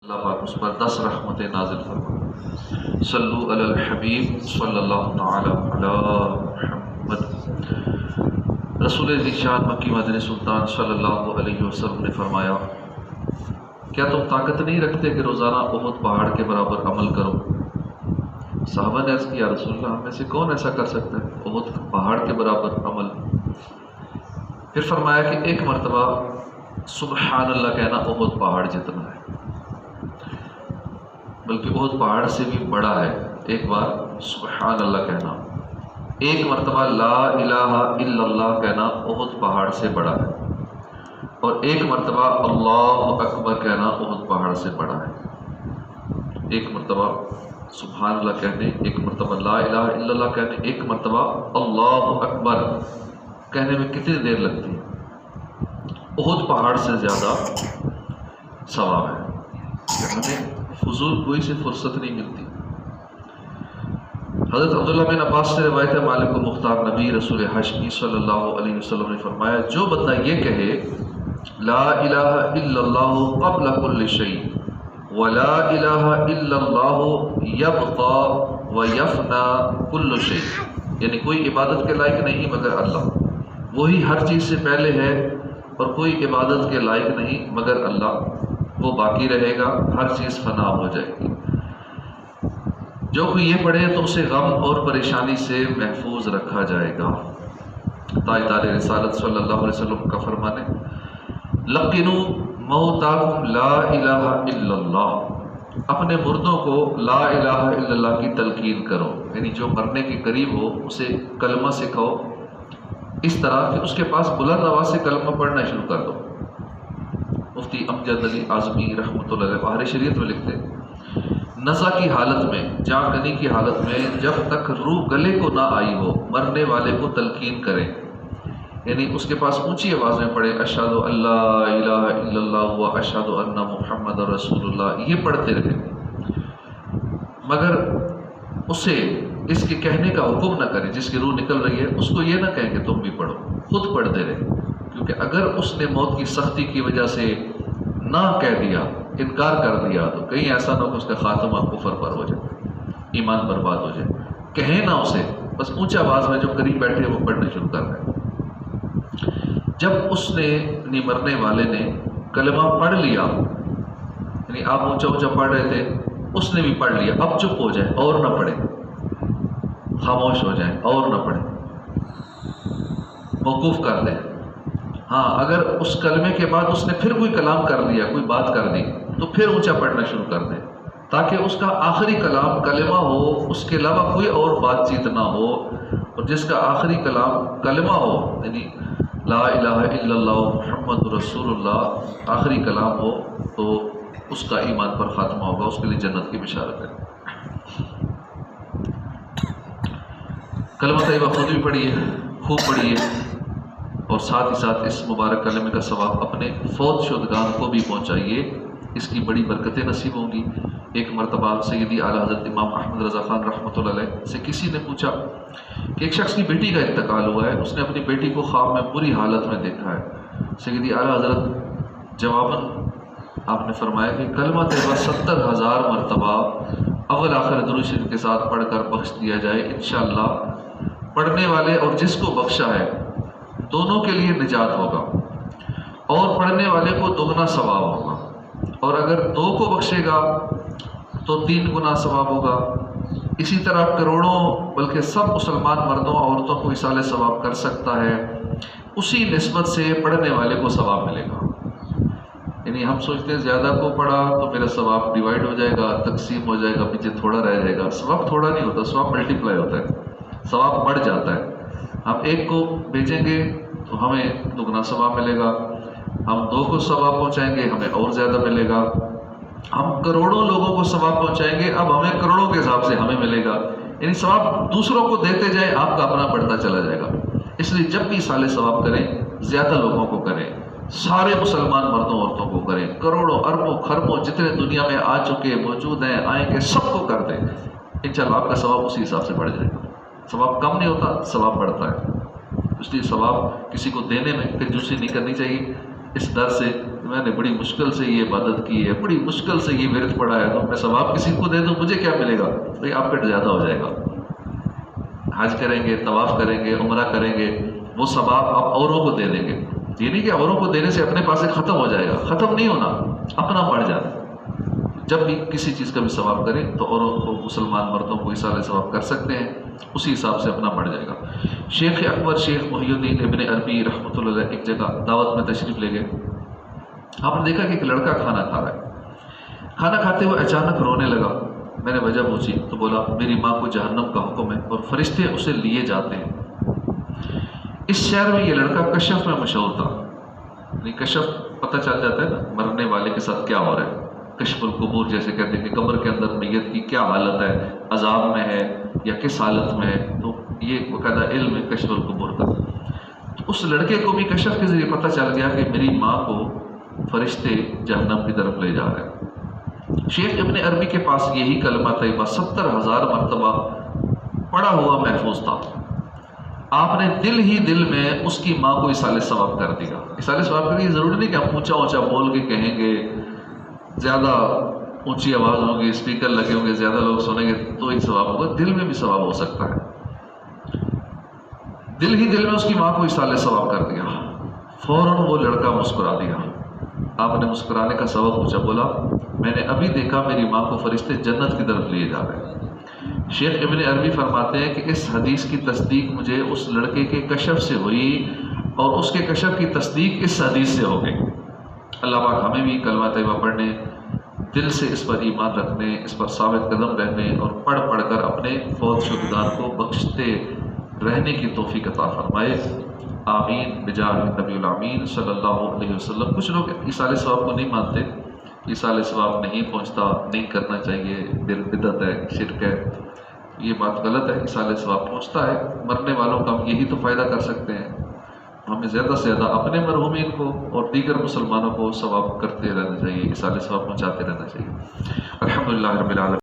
اللہ پاک اس پر 10 رحمتیں نازل فرما۔ صلو علی الحبیب صلی اللہ تعالی علی محمد۔ رسول ذیشان مکی مدنی سلطان صلی اللہ علیہ وسلم نے فرمایا، کیا تم طاقت نہیں رکھتے کہ روزانہ احد پہاڑ کے برابر عمل کرو؟ صحابہ نے عرض کیا، رسول اللہ ہم میں سے کون ایسا کر سکتا ہے احد پہاڑ کے برابر عمل؟ پھر فرمایا کہ ایک مرتبہ سبحان اللہ کہنا احد پہاڑ جتنا ہے، بلکہ احد پہاڑ سے بھی بڑا ہے۔ ایک بار سبحان اللہ کہنا، ایک مرتبہ لا الہ الا اللہ کہنا احد پہاڑ سے بڑا ہے، اور ایک مرتبہ اللہ اکبر کہنا احد پہاڑ سے بڑا ہے۔ ایک مرتبہ سبحان اللہ کہنے، ایک مرتبہ لا الہ الا اللہ کہنے، ایک مرتبہ اللہ اکبر کہنے میں کتنی دیر لگتی ہے؟ احد پہاڑ سے زیادہ ثواب ہے۔ ہمیں فضول کوئی سے فرصت نہیں ملتی۔ حضرت عبداللہ بن عباس سے روایت ہے، مالک و مختار نبی رسول ہاشمی صلی اللہ علیہ وسلم نے فرمایا، جو بندہ یہ کہے لا الہ الا اللہ قبل کل شیء ولا الہ الا اللہ یبقى ویفنا کل شیء، یعنی کوئی عبادت کے لائق نہیں مگر اللہ، وہی ہر چیز سے پہلے ہے، اور کوئی عبادت کے لائق نہیں مگر اللہ، وہ باقی رہے گا، ہر چیز فنا ہو جائے گی۔ جو کوئی یہ پڑھے تو اسے غم اور پریشانی سے محفوظ رکھا جائے گا۔ تاجدار رسالت صلی اللہ علیہ وسلم کا فرمان ہے، لقنوا موتاکم لا الہ الا اللہ، اپنے مردوں کو لا الہ الا اللہ کی تلقین کرو، یعنی جو مرنے کے قریب ہو اسے کلمہ سکھاؤ، اس طرح کہ اس کے پاس بلند آواز سے کلمہ پڑھنا شروع کر دو۔ مفتی امجد علی اعظمی رحمۃ اللہ علیہ بحر شریعت میں لکھتے ہیں، نزع کی حالت میں، جان کنی کی حالت میں، جب تک روح گلے کو نہ آئی ہو مرنے والے کو تلقین کریں، یعنی اس کے پاس اونچی آواز میں پڑھے اشہد ان لا الہ الا اللہ و اشہد ان محمد رسول اللہ، یہ پڑھتے رہے، مگر اسے اس کے کہنے کا حکم نہ کریں، جس کی روح نکل رہی ہے اس کو یہ نہ کہیں کہ تم بھی پڑھو، خود پڑھتے رہے، کیونکہ اگر اس نے موت کی سختی کی وجہ سے نہ کہہ دیا، انکار کر دیا، تو کہیں ایسا نہ ہو کہ اس کا خاتمہ کفر پر ہو جائے، ایمان برباد ہو جائے۔ کہیں نہ اسے، بس اونچی آواز میں جو قریب بیٹھے وہ پڑھنے شروع کر دیں۔ جب اس نے یعنی مرنے والے نے کلمہ پڑھ لیا، یعنی آپ اونچا اونچا پڑھ رہے تھے، اس نے بھی پڑھ لیا، اب چپ ہو جائے اور نہ پڑھے، خاموش ہو جائیں اور نہ پڑھیں، موقوف کر دیں۔ ہاں اگر اس کلمے کے بعد اس نے پھر کوئی کلام کر دیا، کوئی بات کر دی، تو پھر اونچا پڑھنا شروع کر دیں، تاکہ اس کا آخری کلام کلمہ ہو، اس کے علاوہ کوئی اور بات چیت نہ ہو، اور جس کا آخری کلام کلمہ ہو، یعنی لا الہ الا اللہ محمد رسول اللہ آخری کلام ہو، تو اس کا ایمان پر خاتمہ ہوگا، اس کے لیے جنت کی بشارت ہے۔ کلمہ طیبہ خود بھی پڑھیے، خوب پڑھیے، اور ساتھ ہی ساتھ اس مبارک کلمے کا ثواب اپنے فوت شدگان کو بھی پہنچائیے، اس کی بڑی برکتیں نصیب ہوں گی۔ ایک مرتبہ سیدی اعلیٰ حضرت امام احمد رضا خان رحمۃ اللہ علیہ سے کسی نے پوچھا کہ ایک شخص کی بیٹی کا انتقال ہوا ہے، اس نے اپنی بیٹی کو خواب میں بری حالت میں دیکھا ہے۔ سیدی اعلیٰ حضرت جواباً آپ نے فرمایا کہ کلمہ طیبہ 70,000 مرتبہ اول آخر درود شریف کے ساتھ پڑھ کر بخش دیا جائے، انشاءاللہ پڑھنے والے اور جس کو بخشا ہے دونوں کے لیے نجات ہوگا، اور پڑھنے والے کو دگنا ثواب ہوگا، اور اگر 2 کو بخشے گا تو 3 گنا ثواب ہوگا۔ اسی طرح کروڑوں بلکہ سب مسلمان مردوں عورتوں کو ایصال ثواب کر سکتا ہے، اسی نسبت سے پڑھنے والے کو ثواب ملے گا۔ یعنی ہم سوچتے ہیں زیادہ کو پڑھا تو میرا ثواب ڈیوائیڈ ہو جائے گا، تقسیم ہو جائے گا، پیچھے تھوڑا رہ جائے گا۔ ثواب تھوڑا نہیں ہوتا، ثواب ملٹیپلائی ہوتا ہے، ثواب بڑھ جاتا ہے۔ ہم 1 کو بھیجیں گے تو ہمیں دگنا ثواب ملے گا، ہم 2 کو ثواب پہنچائیں گے ہمیں اور زیادہ ملے گا، ہم کروڑوں لوگوں کو ثواب پہنچائیں گے اب ہمیں کروڑوں کے حساب سے ہمیں ملے گا۔ یعنی ثواب دوسروں کو دیتے جائیں، آپ کا اپنا بڑھتا چلا جائے گا۔ اس لیے جب بھی صالح ثواب کریں زیادہ لوگوں کو کریں، سارے مسلمان مردوں عورتوں کو کریں، کروڑوں اربوں خربوں جتنے دنیا میں آ چکے موجود ہیں آئیں گے سب کو کر دیں، انشاءاللہ آپ کا ثواب اسی حساب سے بڑھ جائے گا۔ ثواب کم نہیں ہوتا، ثواب بڑھتا ہے، اس لیے ثواب کسی کو دینے میں کنجوسی نہیں کرنی چاہیے، اس ڈر سے میں نے بڑی مشکل سے یہ عبادت کی ہے، بڑی مشکل سے یہ ورد پڑھا ہے، تو میں ثواب کسی کو دے دوں مجھے کیا ملے گا؟ بھائی آپ کا زیادہ ہو جائے گا۔ حج کریں گے، طواف کریں گے، عمرہ کریں گے، وہ ثواب آپ اوروں کو دے دیں گے۔ یہ نہیں کہ اوروں کو دینے سے اپنے پاس سے ختم ہو جائے گا، ختم نہیں ہونا، اپنا بڑھ جاتا ہے۔ جب بھی کسی چیز کا بھی ثواب کریں تو اوروں کو، مسلمان مردوں کو اصالہ ثواب کر سکتے ہیں، اسی حساب سے اپنا بڑھ جائے گا۔ شیخ اکبر شیخ محی الدین ابن عربی رحمۃ اللہ علیہ ایک جگہ دعوت میں تشریف لے گئے۔ آپ نے دیکھا کہ ایک لڑکا کھانا کھا رہا ہے، کھانا کھاتے ہوئے اچانک رونے لگا۔ میں نے وجہ پوچھی تو بولا میری ماں کو جہنم کا حکم ہے اور فرشتے اسے لیے جاتے ہیں۔ اس شہر میں یہ لڑکا کشف میں مشہور تھا، یعنی کشف پتہ چل جاتا ہے نا مرنے والے کے ساتھ کیا ہو رہا ہے، کشف القبور جیسے کہتے ہیں کہ قبر کے اندر میت کی کیا حالت ہے، عذاب میں ہے یا کس حالت میں ہے، تو یہ باقاعدہ علم ہے کشف القبور کا۔ تو اس لڑکے کو بھی کشف کے ذریعے پتہ چل گیا کہ میری ماں کو فرشتے جہنم کی طرف لے جا رہے ہیں۔ شیخ ابن عربی کے پاس یہی کلمہ طیبہ 70,000 مرتبہ پڑھا ہوا محفوظ تھا۔ آپ نے دل ہی دل میں اس کی ماں کو اصالہ ثواب کر دیا۔ اصالہ ثواب کے لیے ضروری نہیں کہ ہم اونچا اونچا بول کے کہیں گے، زیادہ اونچی آواز ہوگی، اسپیکر لگے ہوں گے، زیادہ لوگ سنیں گے تو ہی ثواب ہوگا، دل میں بھی ثواب ہو سکتا ہے۔ دل ہی دل میں اس کی ماں کو اصالہ ثواب کر دیا، فوراً وہ لڑکا مسکرا دیا۔ آپ نے مسکرانے کا سبب پوچھا، بولا میں نے ابھی دیکھا میری ماں کو فرشتے جنت کی طرف لیے جا رہے ہیں۔ شیخ ابن عربی فرماتے ہیں کہ اس حدیث کی تصدیق مجھے اس لڑکے کے کشف سے ہوئی اور اس کے کشف کی تصدیق اس حدیث سے ہو گئی۔ اللہ پاک ہمیں بھی کلمہ طیبہ پڑھنے، دل سے اس پر ایمان رکھنے، اس پر ثابت قدم رہنے اور پڑھ پڑھ کر اپنے فوت شدگان کو بخشتے رہنے کی توفیق عطا فرمائے، آمین بجاہ نبی الامین صلی اللہ علیہ وسلم۔ کچھ لوگ اصالہ ثواب کو نہیں مانتے، اصالہ ثواب نہیں پہنچتا، نہیں کرنا چاہیے، بدعت ہے، شرک ہے، یہ بات غلط ہے۔ اصالہ ثواب پہنچتا ہے، مرنے والوں کا ہم یہی تو فائدہ کر سکتے ہیں، ہمیں زیادہ سے زیادہ اپنے مرحومین کو اور دیگر مسلمانوں کو ثواب کرتے رہنا چاہیے، اصالہ ثواب پہنچاتے رہنا چاہیے۔ الحمدللہ رب العالمین۔